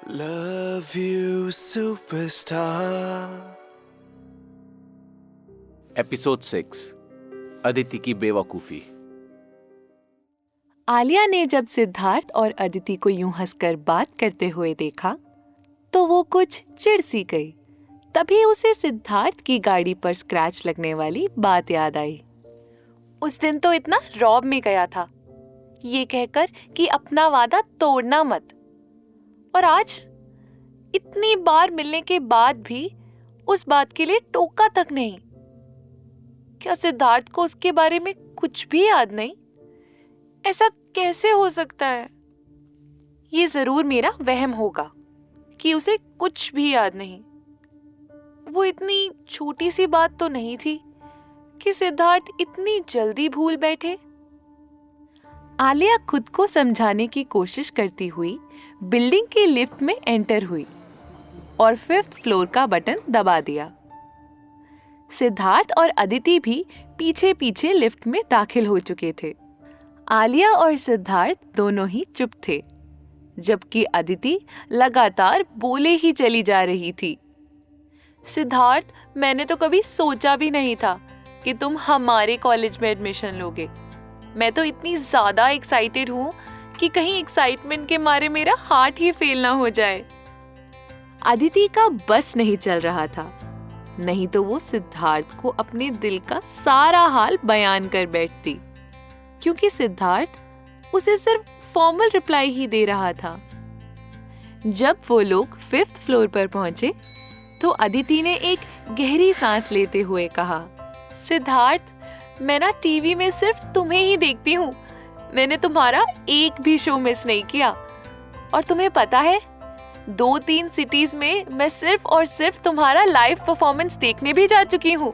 Love you, superstar. Episode 6 Aditi की बेवकूफी। आलिया ने जब सिद्धार्थ और अदिति को यूं हंसकर बात करते हुए देखा तो वो कुछ चिढ़ सी गई। तभी उसे सिद्धार्थ की गाड़ी पर स्क्रैच लगने वाली बात याद आई। उस दिन तो इतना रौब में गया था, ये कहकर कि अपना वादा तोड़ना मत, और आज इतनी बार मिलने के बाद भी उस बात के लिए टोका तक नहीं। क्या सिद्धार्थ को उसके बारे में कुछ भी याद नहीं? ऐसा कैसे हो सकता है? ये जरूर मेरा वहम होगा कि उसे कुछ भी याद नहीं। वो इतनी छोटी सी बात तो नहीं थी कि सिद्धार्थ इतनी जल्दी भूल बैठे। आलिया खुद को समझाने की कोशिश करती हुई बिल्डिंग की लिफ्ट में एंटर हुई और 5th फ्लोर का बटन दबा दिया। सिद्धार्थ और अदिति भी पीछे पीछे लिफ्ट में दाखिल हो चुके थे। आलिया और सिद्धार्थ दोनों ही चुप थे, जबकि अदिति लगातार बोले ही चली जा रही थी। सिद्धार्थ, मैंने तो कभी सोचा भी नहीं था कि तुम हमारे कॉलेज में एडमिशन लोगे। मैं तो इतनी ज्यादा एक्साइटेड हूँ कि कहीं एक्साइटमेंट के मारे मेरा हार्ट ही फेल ना हो जाए। अदिति का बस नहीं चल रहा था, नहीं तो वो सिद्धार्थ को अपने दिल का सारा हाल बयान कर बैठती, क्योंकि सिद्धार्थ उसे सिर्फ फॉर्मल रिप्लाई ही दे रहा था। जब वो लोग 5th फ्लोर पर पहुंचे तो अदिति ने एक गहरी सांस लेते हुए कहा, सिद्धार्थ, मैं ना टीवी में सिर्फ तुम्हें ही देखती हूँ। मैंने तुम्हारा एक भी शो मिस नहीं किया, और तुम्हें पता है 2-3 सिटीज में मैं सिर्फ और सिर्फ तुम्हारा लाइव परफॉर्मेंस देखने भी जा चुकी हूँ।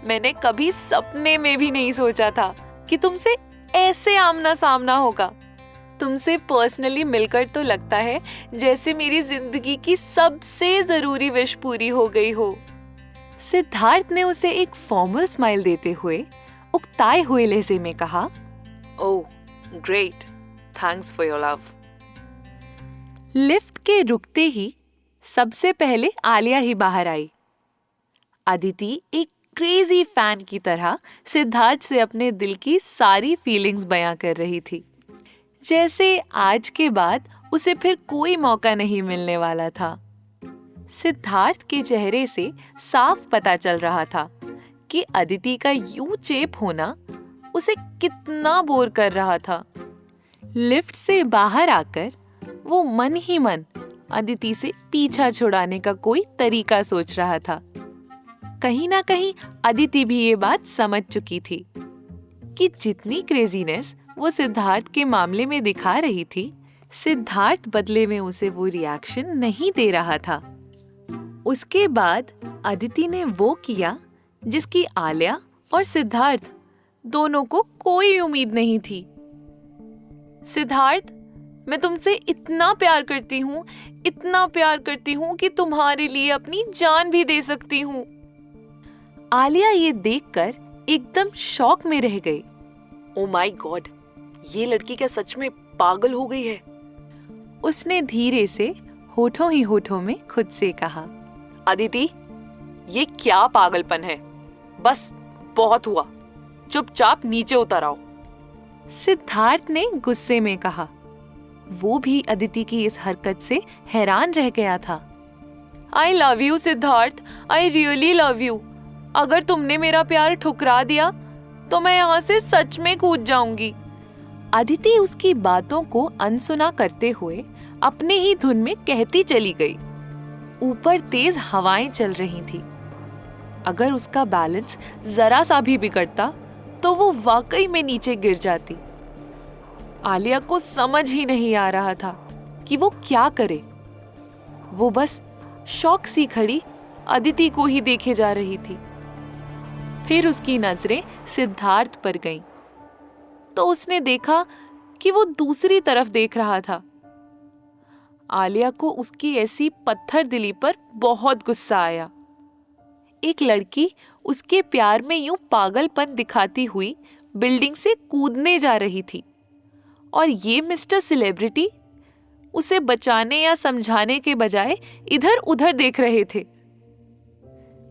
मैंने कभी सपने में भी नहीं सोचा था कि तुमसे ऐसे आमना सामना होगा। तुमसे पर्सनली मिलकर तो लगता है जैसे मेरी जिंदगी की सबसे जरूरी विश पूरी हो गई हो। सिद्धार्थ ने उसे एक फॉर्मल स्माइल देते हुए उकताए हुए लहजे में कहा, oh great, thanks for your love. Lift के रुकते ही सबसे पहले आलिया ही बाहर आई। अदिति एक क्रेजी फैन की तरह सिद्धार्थ से अपने दिल की सारी फीलिंग्स बयां कर रही थी, जैसे आज के बाद उसे फिर कोई मौका नहीं मिलने वाला था। सिद्धार्थ के चेहरे से साफ पता चल रहा था कि अदिति का यूं चेप होना उसे कितना बोर कर रहा था। लिफ्ट से बाहर आकर वो मन ही मन अदिति से पीछा छुड़ाने का कोई तरीका सोच रहा था। कहीं ना कहीं अदिति भी ये बात समझ चुकी थी कि जितनी क्रेजीनेस वो सिद्धार्थ के मामले में दिखा रही थी, सिद्धार्थ बदले में उसे वो रिएक्शन नहीं दे रहा था। उसके बाद अदिति ने वो किया जिसकी आलिया और सिद्धार्थ दोनों को कोई उम्मीद नहीं थी। सिद्धार्थ, मैं तुमसे इतना प्यार करती हूँ, इतना प्यार करती हूँ कि तुम्हारे लिए अपनी जान भी दे सकती हूँ। आलिया ये देखकर एकदम शॉक में रह गई। ओ माय गॉड, ये लड़की क्या सच में पागल हो गई है? उसने धीरे से होठों ही होठों में खुद से कहा, अदिति, ये क्या पागलपन है? बस बहुत हुआ, चुपचाप नीचे उतर आओ। सिद्धार्थ ने गुस्से में कहा। वो भी अदिति की इस हरकत से हैरान रह गया था। I love you Siddharth, I really love you. अगर तुमने मेरा प्यार ठुकरा दिया तो मैं यहाँ से सच में कूद जाऊंगी। अदिति उसकी बातों को अनसुना करते हुए अपने ही धुन में कहती चली गई। ऊपर तेज हवाएं चल रही थी। अगर उसका बैलेंस जरा सा भी बिगड़ता तो वो वाकई में नीचे गिर जाती। आलिया को समझ ही नहीं आ रहा था कि वो क्या करे। वो बस शौक सी खड़ी अदिति को ही देखे जा रही थी। फिर उसकी नजरें सिद्धार्थ पर गईं, तो उसने देखा कि वो दूसरी तरफ देख रहा था। आलिया को उसकी ऐसी पत्थर दिली पर बहुत गुस्सा आया। एक लड़की उसके प्यार में यूं पागलपन दिखाती हुई बिल्डिंग से कूदने जा रही थी, और ये मिस्टर सेलिब्रिटी उसे बचाने या समझाने के बजाय इधर उधर देख रहे थे।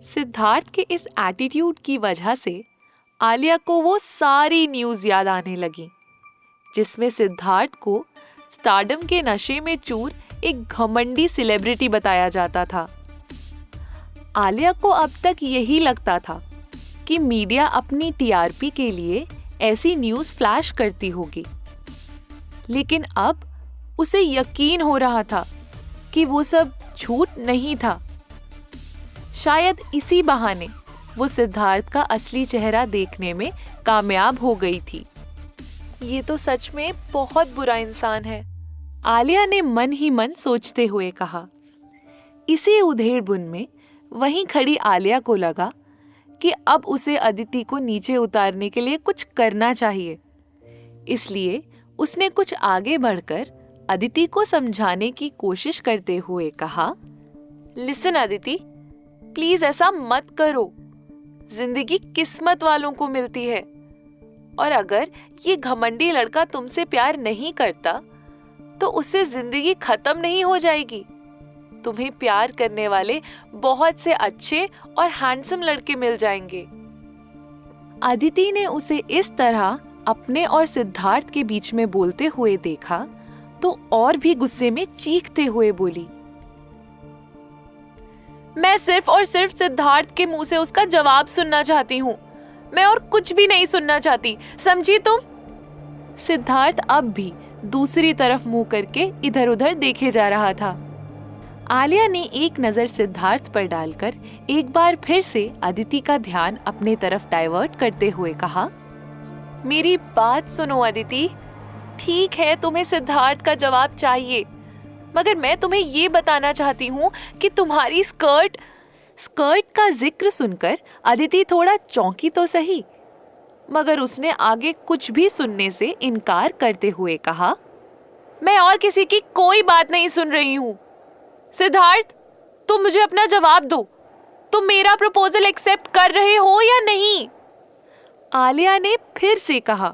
सिद्धार्थ के इस एटीट्यूड की वजह से आलिया को वो सारी न्यूज़ याद आने लगी जिसमें सिद्धार्थ को स्टारडम के नशे में चूर एक घमंडी सेलिब्रिटी बताया जाता था। आलिया को अब तक यही लगता था कि मीडिया अपनी टीआरपी के लिए ऐसी न्यूज़ फ्लैश करती होगी, लेकिन अब उसे यकीन हो रहा था कि वो सब झूठ नहीं था। शायद इसी बहाने वो सिद्धार्थ का असली चेहरा देखने में कामयाब हो गई थी। ये तो सच में बहुत बुरा इंसान है, आलिया ने मन ही मन सोचते हुए कहा। इसी उधेड़-बुन में वहीं खड़ी आलिया को लगा कि अब उसे अदिति को नीचे उतारने के लिए कुछ करना चाहिए। इसलिए उसने कुछ आगे बढ़कर अदिति को समझाने की कोशिश करते हुए कहा, लिसन अदिति, प्लीज ऐसा मत करो। जिंदगी किस्मत वालों को मिलती है, और अगर ये घमंडी लड़का तुमसे प्यार नहीं करता तो उससे जिंदगी खत्म नहीं हो जाएगी। तुम्हें प्यार करने वाले बहुत से अच्छे और हैंडसम लड़के मिल जाएंगे। अदिति ने उसे इस तरह अपने और सिद्धार्थ के बीच में बोलते हुए देखा तो और भी गुस्से में चीखते हुए बोली, मैं सिर्फ और सिर्फ सिद्धार्थ के मुंह से उसका जवाब सुनना चाहती हूँ। मैं और कुछ भी नहीं सुनना चाहती, समझी तुम? सिद्धार्थ अब भी दूसरी तरफ मुंह करके इधर उधर देखे जा रहा था। आलिया ने एक नजर सिद्धार्थ पर डालकर एक बार फिर से अदिति का ध्यान अपने तरफ डाइवर्ट करते हुए कहा, मेरी बात सुनो अदिति, ठीक है तुम्हें सिद्धार्थ का जवाब चाहिए, मगर मैं तुम्हें ये बताना चाहती हूँ कि तुम्हारी स्कर्ट का जिक्र सुनकर अदिति थोड़ा चौंकी तो सही, मगर उसने आगे कुछ भी सुनने से इनकार करते हुए कहा, मैं और किसी की कोई बात नहीं सुन रही हूँ। सिद्धार्थ, तुम मुझे अपना जवाब दो, तुम मेरा प्रपोजल एक्सेप्ट कर रहे हो या नहीं? आलिया ने फिर से कहा,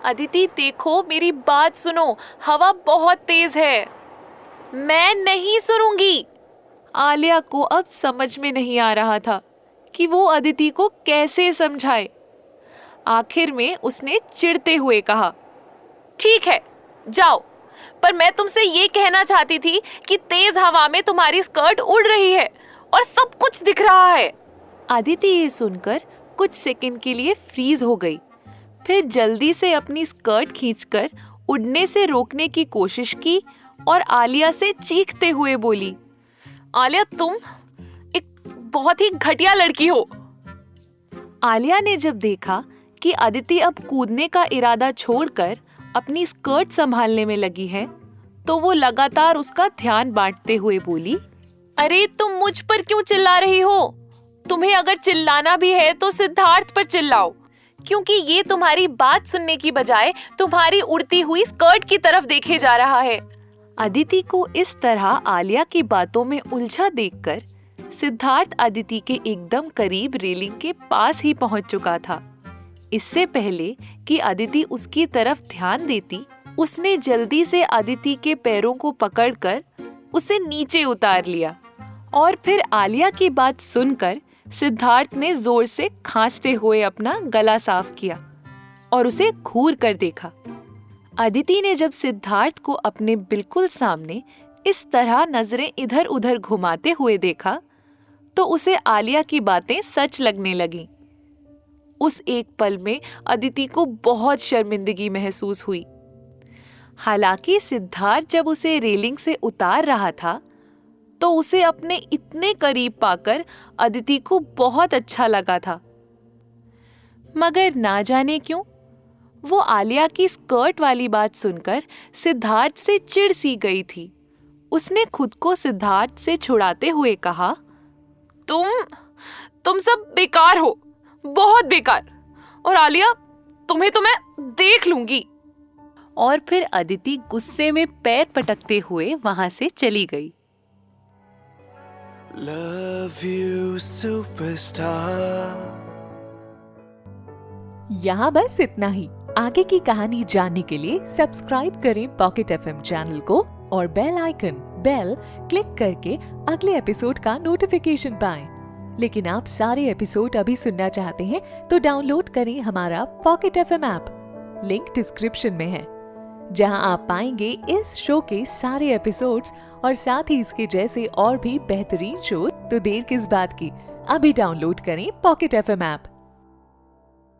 अदिति देखो मेरी बात सुनो, हवा बहुत तेज है। मैं नहीं सुनूंगी। आलिया को अब समझ में नहीं आ रहा था कि वो अदिति को कैसे समझाए। आखिर में उसने चिढ़ते हुए कहा, ठीक है जाओ, पर मैं तुमसे ये कहना चाहती थी कि तेज हवा में तुम्हारी स्कर्ट उड़ रही है और सब कुछ दिख रहा है। अदिति ये सुनकर कुछ सेकंड के लिए फ्रीज हो गई, फिर जल्दी से अपनी स्कर्ट खींचकर उड़ने से रोकने की कोशिश की और आलिया से चीखते हुए बोली, आलिया तुम एक बहुत ही घटिया लड़की हो। आलिया ने जब देखा कि अदिति अब कूदने का इरादा छोड़कर अपनी स्कर्ट संभालने में लगी है, तो वो लगातार उसका ध्यान बांटते हुए बोली, अरे तुम मुझ पर क्यों चिल्ला रही हो? तुम्हें अगर चिल्लाना भी है तो सिद्धार्थ पर चिल्लाओ, क्योंकि ये तुम्हारी बात सुनने की बजाय तुम्हारी उड़ती हुई स्कर्ट की तरफ देखे जा रहा है। अदिति को इस तरह आलिया की बातों में उलझा देखकर सिद्धार्थ अदिति के एकदम करीब रेलिंग के पास ही पहुंच चुका था। इससे पहले कि अदिति उसकी तरफ ध्यान देती, उसने जल्दी से अदिति के पैरों को पकड़कर उसे नीचे उतार लिया और फिर आलिया की बात सुनकर सिद्धार्थ ने जोर से खांसते हुए अपना गला साफ किया और उसे घूर कर देखा। अदिति ने जब सिद्धार्थ को अपने बिल्कुल सामने इस तरह नजरें इधर उधर घुमाते हुए देखा तो उसे आलिया की बातें सच लगने लगीं। उस एक पल में अदिति को बहुत शर्मिंदगी महसूस हुई। हालांकि सिद्धार्थ जब उसे रेलिंग से उतार रहा था तो उसे अपने इतने करीब पाकर अदिति को बहुत अच्छा लगा था, मगर ना जाने क्यों वो आलिया की स्कर्ट वाली बात सुनकर सिद्धार्थ से चिढ़ सी गई थी। उसने खुद को सिद्धार्थ से छुड़ाते हुए कहा, तुम सब बेकार हो, बहुत बेकार, और आलिया तुम्हें तो मैं देख लूंगी। और फिर अदिति गुस्से में पैर पटकते हुए वहां से चली गई। Love you, superstar. यहाँ बस इतना ही। आगे की कहानी जानने के लिए सब्सक्राइब करें पॉकेट एफएम चैनल को और बेल आइकन बेल क्लिक करके अगले एपिसोड का नोटिफिकेशन पाएं। लेकिन आप सारे एपिसोड अभी सुनना चाहते हैं तो डाउनलोड करें हमारा pocket FM app. Link description में है, जहां आप पाएंगे इस शो के सारे एपिसोड्स और साथ ही इसके जैसे और भी बेहतरीन शो। तो देर किस बात की, अभी डाउनलोड करें पॉकेट FM ऐप।